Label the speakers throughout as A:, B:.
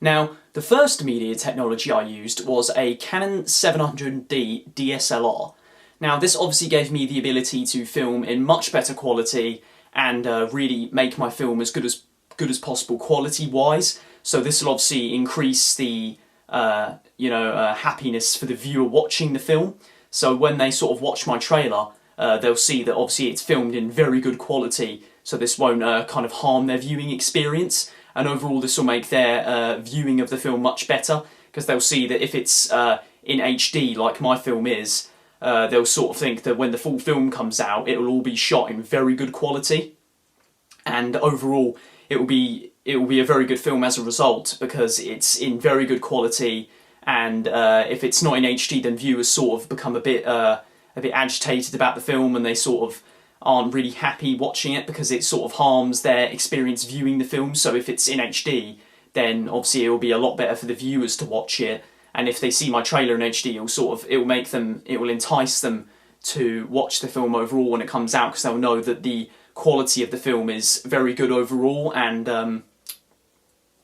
A: Now, the first media technology I used was a Canon 700D DSLR. Now, this obviously gave me the ability to film in much better quality and really make my film as good as possible quality-wise. So this will obviously increase the happiness for the viewer watching the film. So when they sort of watch my trailer, they'll see that obviously it's filmed in very good quality, so this won't kind of harm their viewing experience. And overall this will make their viewing of the film much better, because they'll see that if it's in HD like my film is, they'll sort of think that when the full film comes out it will all be shot in very good quality, and overall it will be a very good film as a result, because it's in very good quality. And if it's not in HD, then viewers sort of become a bit agitated about the film, and they sort of aren't really happy watching it because it sort of harms their experience viewing the film. So if it's in HD, then obviously it will be a lot better for the viewers to watch it. And if they see my trailer in HD, it will entice them to watch the film overall when it comes out, because they'll know that the quality of the film is very good overall, and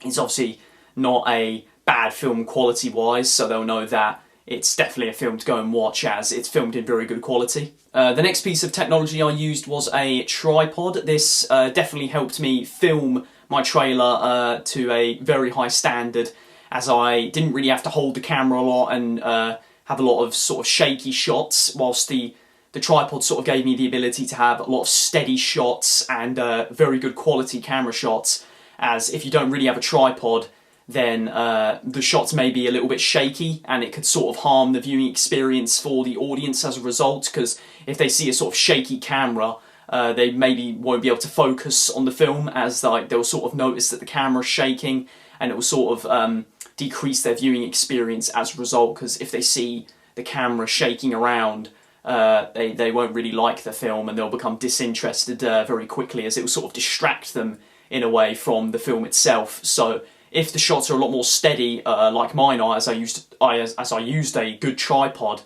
A: it's obviously not a bad film quality-wise, so they'll know that it's definitely a film to go and watch as it's filmed in very good quality. The next piece of technology I used was a tripod. This definitely helped me film my trailer to a very high standard, as I didn't really have to hold the camera a lot and have a lot of sort of shaky shots, whilst the tripod sort of gave me the ability to have a lot of steady shots and very good quality camera shots. As if you don't really have a tripod, then the shots may be a little bit shaky, and it could sort of harm the viewing experience for the audience as a result, because if they see a sort of shaky camera, they maybe won't be able to focus on the film, as they'll sort of notice that the camera's shaking, and it will sort of decrease their viewing experience as a result, because if they see the camera shaking around, they won't really like the film, and they'll become disinterested very quickly, as it will sort of distract them in a way from the film itself. So if the shots are a lot more steady, like mine are, as I used a good tripod,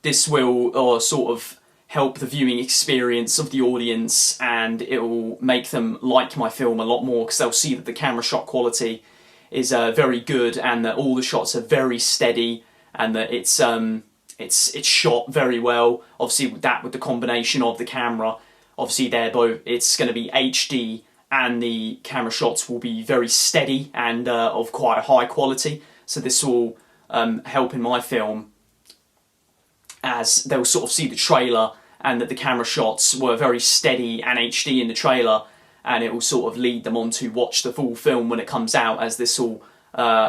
A: this will sort of help the viewing experience of the audience, and it will make them like my film a lot more, because they'll see that the camera shot quality is very good, and that all the shots are very steady, and that it's shot very well. Obviously, with the combination of the camera, obviously it's going to be HD, and the camera shots will be very steady and of quite a high quality. So this will help in my film, as they'll sort of see the trailer and that the camera shots were very steady and HD in the trailer, and it will sort of lead them on to watch the full film when it comes out, as this will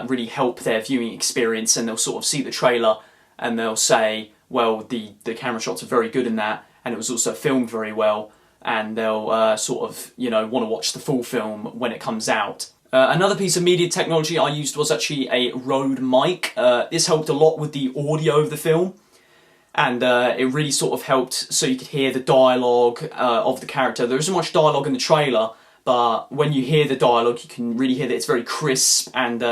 A: really help their viewing experience. And they'll sort of see the trailer and they'll say, well, the camera shots are very good in that, and it was also filmed very well, and they'll sort of, want to watch the full film when it comes out. Another piece of media technology I used was actually a Rode mic. This helped a lot with the audio of the film, and it really sort of helped so you could hear the dialogue of the character. There isn't much dialogue in the trailer, but when you hear the dialogue, you can really hear that it's very crisp, and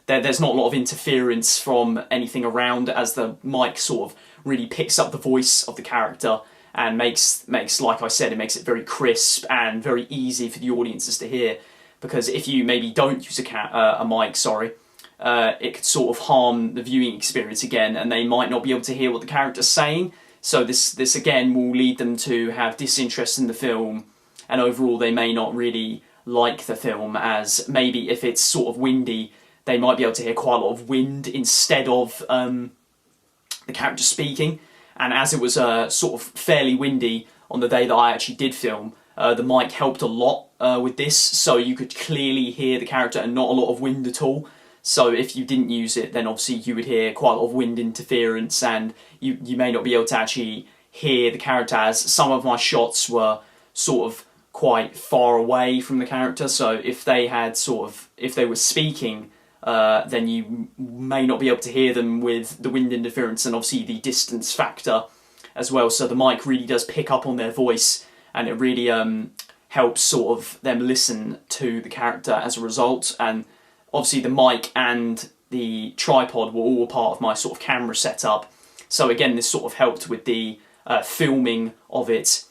A: there's not a lot of interference from anything around, as the mic sort of really picks up the voice of the character, and makes, like I said, it makes it very crisp and very easy for the audiences to hear. Because if you maybe don't use a mic, it could sort of harm the viewing experience again, and they might not be able to hear what the character's saying. So this again will lead them to have disinterest in the film, and overall they may not really like the film, as maybe if it's sort of windy, they might be able to hear quite a lot of wind instead of the character speaking. And as it was sort of fairly windy on the day that I actually did film, the mic helped a lot with this, so you could clearly hear the character and not a lot of wind at all. So if you didn't use it, then obviously you would hear quite a lot of wind interference, and you may not be able to actually hear the character, as some of my shots were sort of quite far away from the character. So if they were speaking, then you may not be able to hear them with the wind interference, and obviously the distance factor as well. So the mic really does pick up on their voice, and it really helps sort of them listen to the character as a result. And obviously the mic and the tripod were all a part of my sort of camera setup. So again, this sort of helped with the filming of it,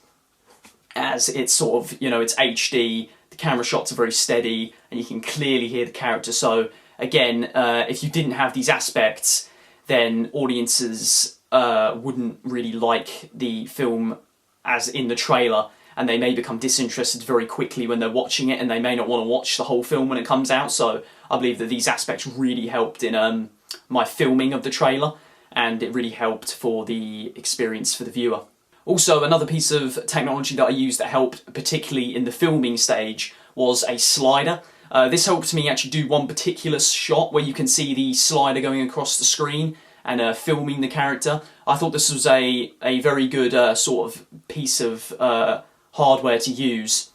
A: as it's sort of, it's HD, the camera shots are very steady, and you can clearly hear the character. So again, if you didn't have these aspects, then audiences wouldn't really like the film as in the trailer, and they may become disinterested very quickly when they're watching it, and they may not want to watch the whole film when it comes out. So I believe that these aspects really helped in my filming of the trailer, and it really helped for the experience for the viewer. Also, another piece of technology that I used that helped, particularly in the filming stage, was a slider. This helped me actually do one particular shot where you can see the slider going across the screen and filming the character. I thought this was a very good sort of piece of hardware to use,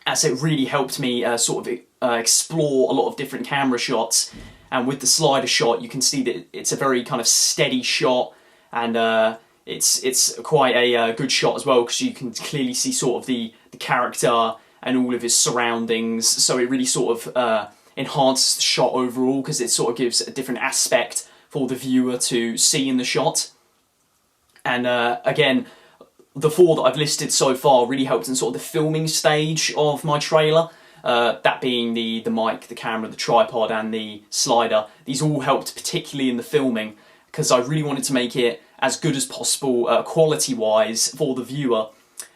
A: as it really helped me sort of explore a lot of different camera shots. And with the slider shot, you can see that it's a very kind of steady shot, and it's quite a good shot as well, because you can clearly see sort of the character and all of his surroundings. So it really sort of enhances the shot overall, because it sort of gives a different aspect for the viewer to see in the shot. And again, the 4 that I've listed so far really helped in sort of the filming stage of my trailer. That being the mic, the camera, the tripod, and the slider. These all helped particularly in the filming, because I really wanted to make it as good as possible quality-wise for the viewer,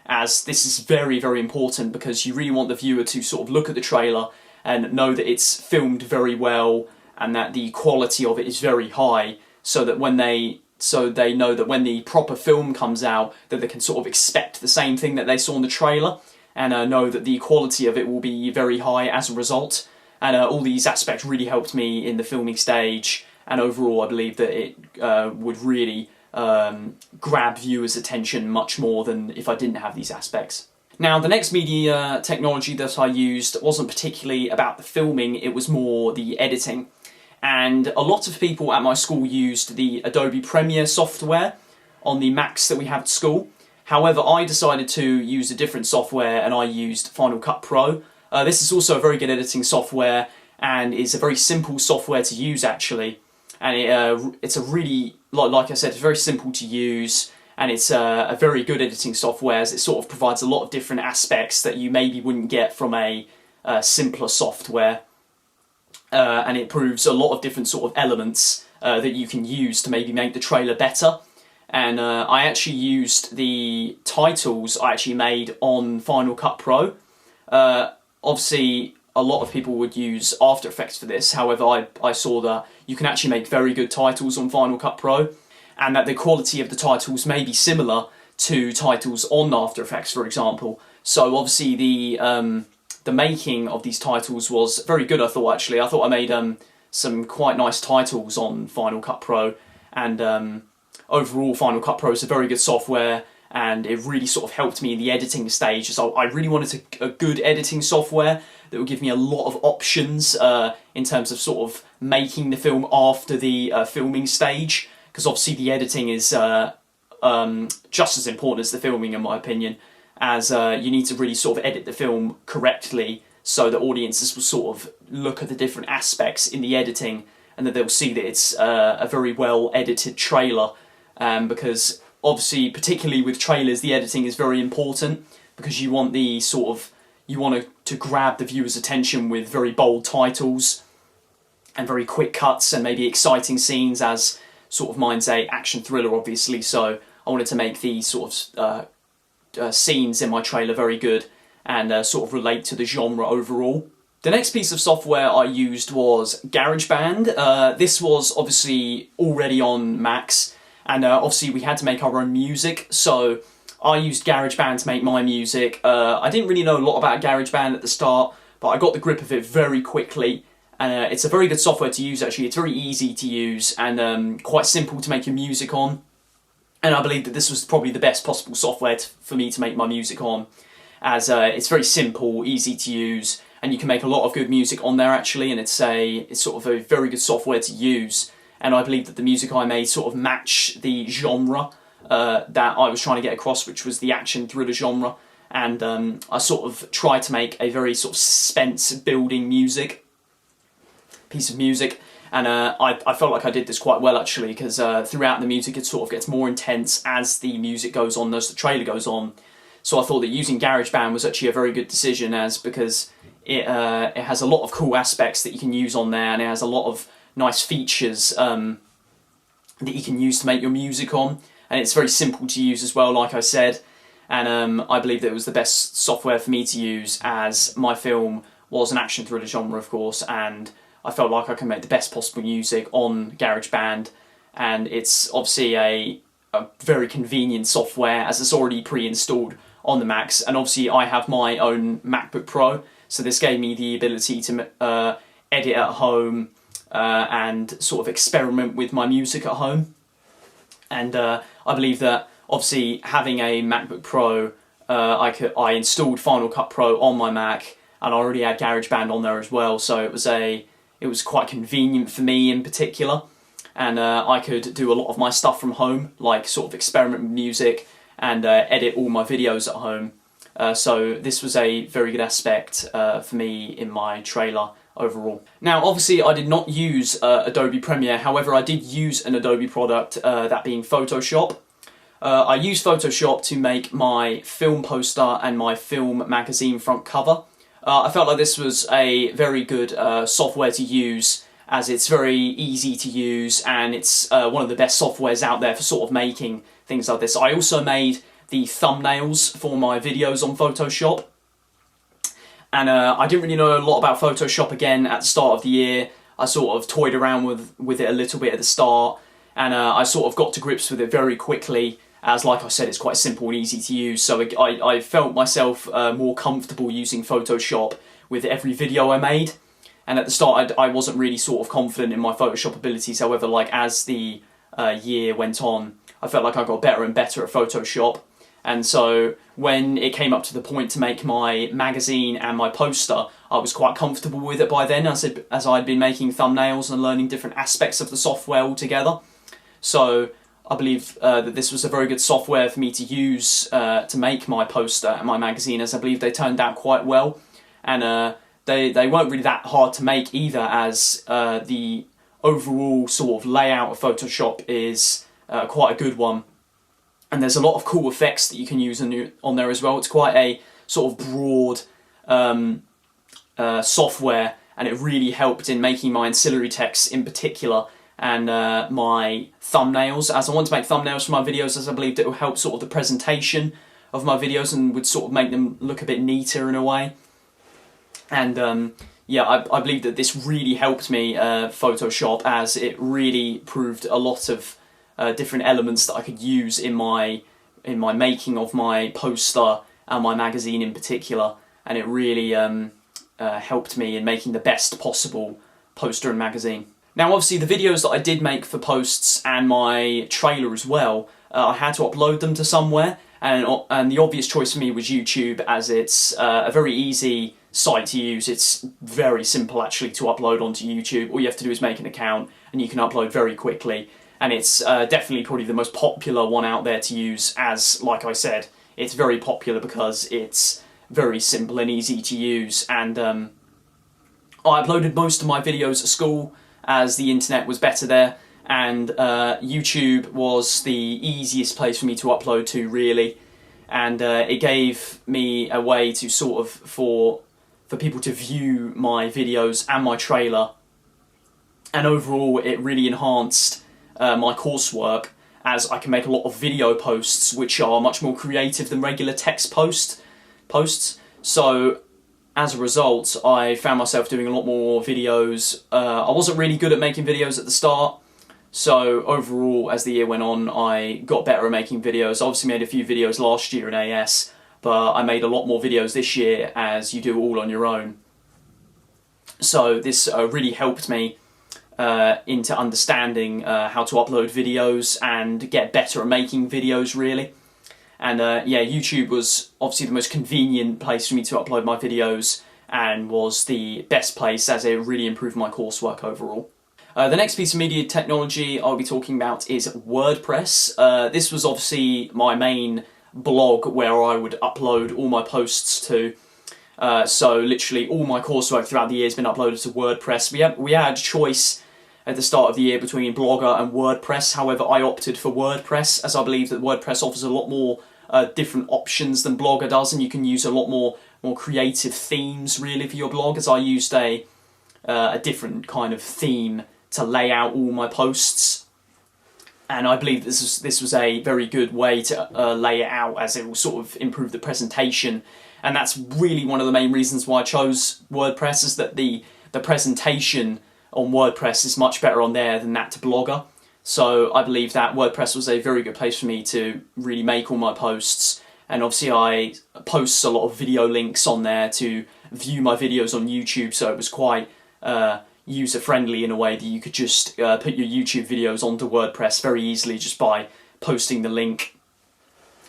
A: as this is very, very important, because you really want the viewer to sort of look at the trailer and know that it's filmed very well and that the quality of it is very high, so that when they know that when the proper film comes out, that they can sort of expect the same thing that they saw in the trailer, and know that the quality of it will be very high as a result. And all these aspects really helped me in the filming stage, and overall I believe that it would really grab viewers' attention much more than if I didn't have these aspects. Now, the next media technology that I used wasn't particularly about the filming, it was more the editing. And a lot of people at my school used the Adobe Premiere software on the Macs that we have at school. However, I decided to use a different software, and I used Final Cut Pro. This is also a very good editing software, and is a very simple software to use actually. And it's a really, like I said, it's very simple to use, and it's a very good editing software, as it sort of provides a lot of different aspects that you maybe wouldn't get from a simpler software. And it proves a lot of different sort of elements that you can use to maybe make the trailer better. And I actually used the titles I actually made on Final Cut Pro. Obviously, a lot of people would use After Effects for this. However, I saw that you can actually make very good titles on Final Cut Pro, and that the quality of the titles may be similar to titles on After Effects, for example. So obviously the making of these titles was very good, I thought, actually. I thought I made some quite nice titles on Final Cut Pro, and overall Final Cut Pro is a very good software, and it really sort of helped me in the editing stage. So I really wanted a good editing software that would give me a lot of options in terms of sort of making the film after the filming stage, because obviously the editing is just as important as the filming, in my opinion, as you need to really sort of edit the film correctly so that audiences will sort of look at the different aspects in the editing, and that they'll see that it's a very well edited trailer, because obviously, particularly with trailers, the editing is very important, because you want the sort of, you want to grab the viewer's attention with very bold titles and very quick cuts and maybe exciting scenes, as sort of mine's a action thriller obviously, so I wanted to make these sort of scenes in my trailer very good and sort of relate to the genre overall. The next piece of software I used was GarageBand. This was obviously already on Macs, and obviously we had to make our own music, so I used GarageBand to make my music. I didn't really know a lot about GarageBand at the start, but I got the grip of it very quickly, and it's a very good software to use actually. It's very easy to use and quite simple to make your music on, and I believe that this was probably the best possible software for me to make my music on, as it's very simple, easy to use, and you can make a lot of good music on there actually, and it's sort of a very good software to use, and I believe that the music I made sort of matched the genre that I was trying to get across, which was the action thriller genre, and I sort of tried to make a very sort of suspense building piece of music, and I felt like I did this quite well actually, because throughout the music it sort of gets more intense as the music goes on, as the trailer goes on. So I thought that using GarageBand was actually a very good decision, because it has a lot of cool aspects that you can use on there, and it has a lot of nice features that you can use to make your music on, and it's very simple to use as well, like I said. And I believe that it was the best software for me to use, as my film was an action thriller genre, of course, and I felt like I could make the best possible music on GarageBand. And it's obviously a very convenient software, as it's already pre-installed on the Macs, and obviously I have my own MacBook Pro, so this gave me the ability to edit at home and sort of experiment with my music at home. And I believe that obviously having a MacBook Pro, I installed Final Cut Pro on my Mac, and I already had GarageBand on there as well, so it was quite convenient for me in particular. And I could do a lot of my stuff from home, like sort of experiment with music and edit all my videos at home. So this was a very good aspect for me in my trailer overall. Now obviously I did not use Adobe Premiere, however I did use an Adobe product, that being Photoshop. I used Photoshop to make my film poster and my film magazine front cover. I felt like this was a very good software to use, as it's very easy to use, and it's one of the best softwares out there for sort of making things like this. I also made the thumbnails for my videos on Photoshop, and I didn't really know a lot about Photoshop again at the start of the year. I sort of toyed around with it a little bit at the start, and I sort of got to grips with it very quickly, as like I said, it's quite simple and easy to use, so I felt myself more comfortable using Photoshop with every video I made. And at the start, I wasn't really sort of confident in my Photoshop abilities. However, like as the year went on, I felt like I got better and better at Photoshop. And so when it came up to the point to make my magazine and my poster, I was quite comfortable with it by then, as I'd been making thumbnails and learning different aspects of the software altogether. So I believe that this was a very good software for me to use to make my poster and my magazine, as I believe they turned out quite well. And they weren't really that hard to make either, as the overall sort of layout of Photoshop is quite a good one, and there's a lot of cool effects that you can use on there as well. It's quite a sort of broad software, and it really helped in making my ancillary text in particular, and my thumbnails, as I want to make thumbnails for my videos, as I believed it would help sort of the presentation of my videos and would sort of make them look a bit neater in a way. And yeah, I believe that this really helped me, Photoshop, as it really proved a lot of different elements that I could use in my making of my poster and my magazine in particular, and it really helped me in making the best possible poster and magazine. Now obviously the videos that I did make for posts and my trailer as well, I had to upload them to somewhere, and the obvious choice for me was YouTube, as it's a very easy site to use. It's very simple actually to upload onto YouTube. All you have to do is make an account and you can upload very quickly, and it's definitely probably the most popular one out there to use, as like I said, it's very popular because it's very simple and easy to use. And I uploaded most of my videos at school, as the internet was better there, and YouTube was the easiest place for me to upload to, really. And it gave me a way to sort of for people to view my videos and my trailer, and overall it really enhanced my coursework, as I can make a lot of video posts which are much more creative than regular text posts. So as a result, I found myself doing a lot more videos. I wasn't really good at making videos at the start, so overall as the year went on I got better at making videos. I obviously made a few videos last year in AS, but I made a lot more videos this year, as you do all on your own. So this really helped me into understanding how to upload videos and get better at making videos, really. And yeah, YouTube was obviously the most convenient place for me to upload my videos, and was the best place, as it really improved my coursework overall. The next piece of media technology I'll be talking about is WordPress. This was obviously my main blog where I would upload all my posts to. So literally all my coursework throughout the year has been uploaded to WordPress. We had a choice at the start of the year between Blogger and WordPress. However, I opted for WordPress, as I believe that WordPress offers a lot more different options than Blogger does, and you can use a lot more creative themes really for your blog, as I used a different kind of theme to lay out all my posts. And I believe this was a very good way to lay it out, as it will sort of improve the presentation. And that's really one of the main reasons why I chose WordPress, is that the presentation on WordPress is much better on there than that to Blogger. So I believe that WordPress was a very good place for me to really make all my posts. And obviously I post a lot of video links on there to view my videos on YouTube, so it was quite user-friendly in a way that you could just put your YouTube videos onto WordPress very easily just by posting the link.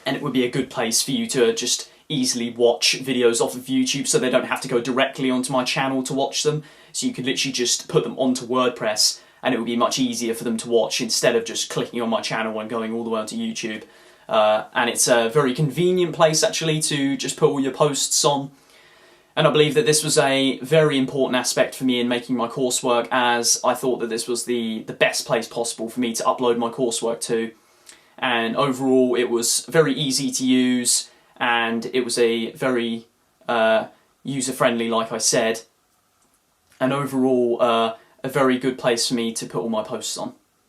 A: And it would be a good place for you to just easily watch videos off of YouTube, so they don't have to go directly onto my channel to watch them. So you could literally just put them onto WordPress, and it would be much easier for them to watch instead of just clicking on my channel and going all the way onto YouTube. And it's a very convenient place actually to just put all your posts on. And I believe that this was a very important aspect for me in making my coursework, as I thought that this was the best place possible for me to upload my coursework to. And overall it was very easy to use, and it was a very user-friendly, like I said, and overall a very good place for me to put all my posts on.